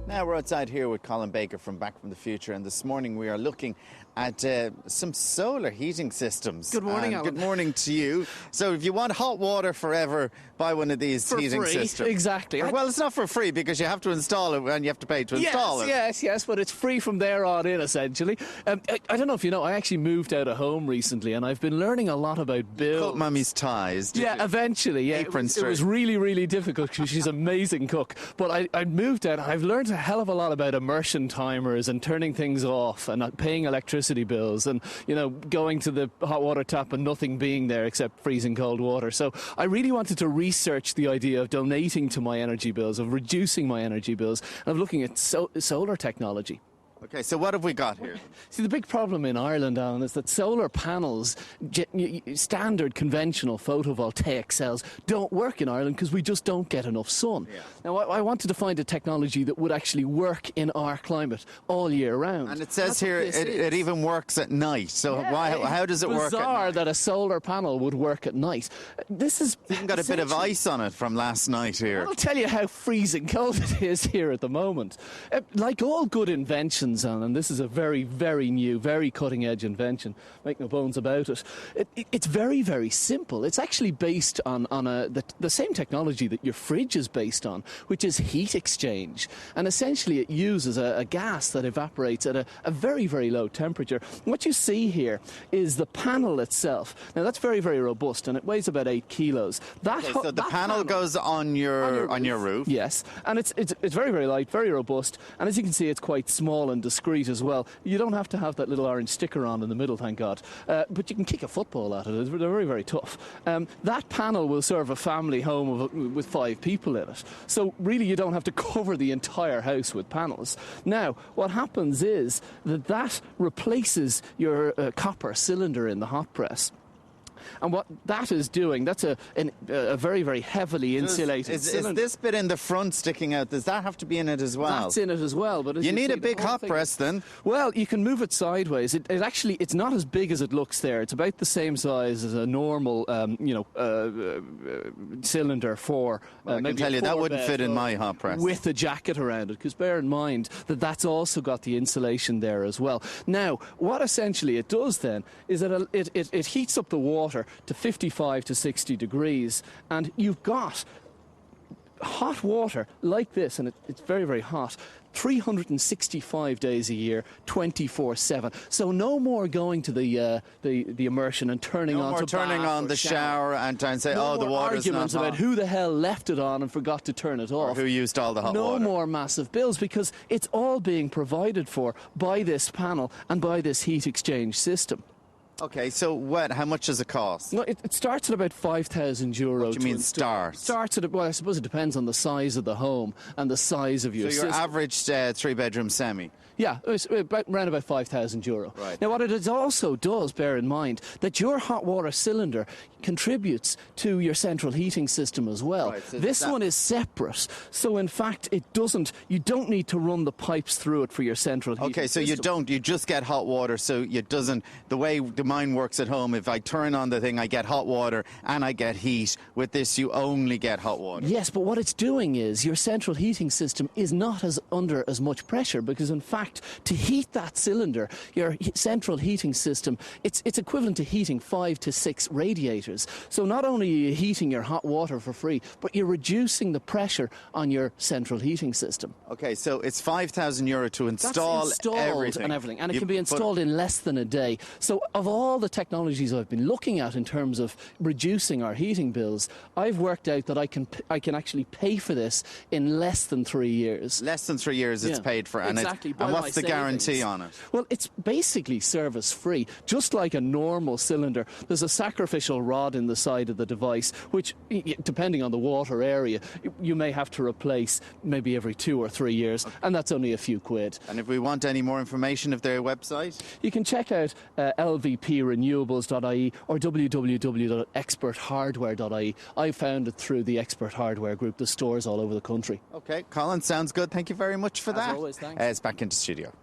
Now we're outside here with Colin Baker from Back from the Future, and this morning we are looking at some solar heating systems. Good morning, Alan. Good morning to you. So if you want hot water forever, buy one of these heating systems. Exactly. Well, it's not for free because you have to install it and you have to pay to install it. Yes, but it's free from there on in, essentially. I don't know if you know, I actually moved out of home recently and I've been learning a lot about bills. Cut Mummy's ties, did you? Eventually, yeah. It was really, really difficult because she's an amazing cook. But I moved out and I've learned a hell of a lot about immersion timers and turning things off and not paying electricity bills and, you know, going to the hot water tap and nothing being there except freezing cold water. So I really wanted to research the idea of donating to my energy bills, of reducing my energy bills, and of looking at solar technology. Okay, so what have we got here? See, the big problem in Ireland, Alan, is that solar panels, standard conventional photovoltaic cells, don't work in Ireland because we just don't get enough sun. Yeah. Now, I wanted to find a technology that would actually work in our climate all year round. And it says here it even works at night. So how does it work at night? Bizarre that a solar panel would work at night. This is even got a bit of ice on it from last night here. I'll tell you how freezing cold it is here at the moment. Like all good inventions, and this is a very, very new, very cutting-edge invention, make no bones about it. It's very, very simple. It's actually based on the same technology that your fridge is based on, which is heat exchange. And essentially it uses a gas that evaporates at a very, very low temperature. What you see here is the panel itself. Now, that's very, very robust, and it weighs about 8 kilos. So the panel goes on your roof? Yes, and it's very, very light, very robust, and as you can see, it's quite small and discreet as well. You don't have to have that little orange sticker on in the middle, thank God. But you can kick a football at it. They're very, very tough. That panel will serve a family home with 5 people in it. So really you don't have to cover the entire house with panels. Now, what happens is that replaces your copper cylinder in the hot press. And what that is doing, that's a very, very heavily insulated cylinder. Is this bit in the front sticking out? Does that have to be in it as well? That's in it as well. But you need a big hot press then. Well, you can move it sideways. It's not as big as it looks there. It's about the same size as a normal, cylinder for. I can tell you that wouldn't fit in my hot press. With a jacket around it, because bear in mind that that's also got the insulation there as well. Now, what essentially it does then is that it heats up the water to 55 to 60 degrees, and you've got hot water like this, and it's very, very hot, 365 days a year, 24/7. So no more going to the immersion and turning on the shower and trying to say, no the water's not arguments hot. about who the hell left it on and forgot to turn it off. Or who used all the hot water. No more massive bills, because it's all being provided for by this panel and by this heat exchange system. Okay, so how much does it cost? No, it starts at about €5,000. What do you mean Starts at, well, I suppose it depends on the size of the home and the size of your system. So your average 3-bedroom semi? Yeah, it's around about €5,000. Right. Now, what it also does, bear in mind, that your hot water cylinder contributes to your central heating system as well. Right, so this one is separate, so in fact, you don't need to run the pipes through it for your central heating system. Okay, so you just get hot water, so the way mine works at home, if I turn on the thing, I get hot water and I get heat. With this, you only get hot water. Yes, but what it's doing is your central heating system is not under as much pressure, because in fact, to heat that cylinder, your central heating system, it's equivalent to heating 5 to 6 radiators. So not only are you heating your hot water for free, but you're reducing the pressure on your central heating system. Okay, so it's €5,000 to install everything. And it can be installed in less than a day. So of all the technologies I've been looking at in terms of reducing our heating bills, I've worked out that I can actually pay for this in less than 3 years. Less than 3 years it's paid for. Exactly. And what's the guarantee on it? Well, it's basically service-free. Just like a normal cylinder, there's a sacrificial rod in the side of the device, which, depending on the water area, you may have to replace maybe every 2 or 3 years, and that's only a few quid. And if we want any more information of their website? You can check out lvprenewables.ie or www.experthardware.ie. I found it through the Expert Hardware Group, the stores all over the country. Okay, Colin, sounds good. Thank you very much for that. As always, thanks. It's back into studio.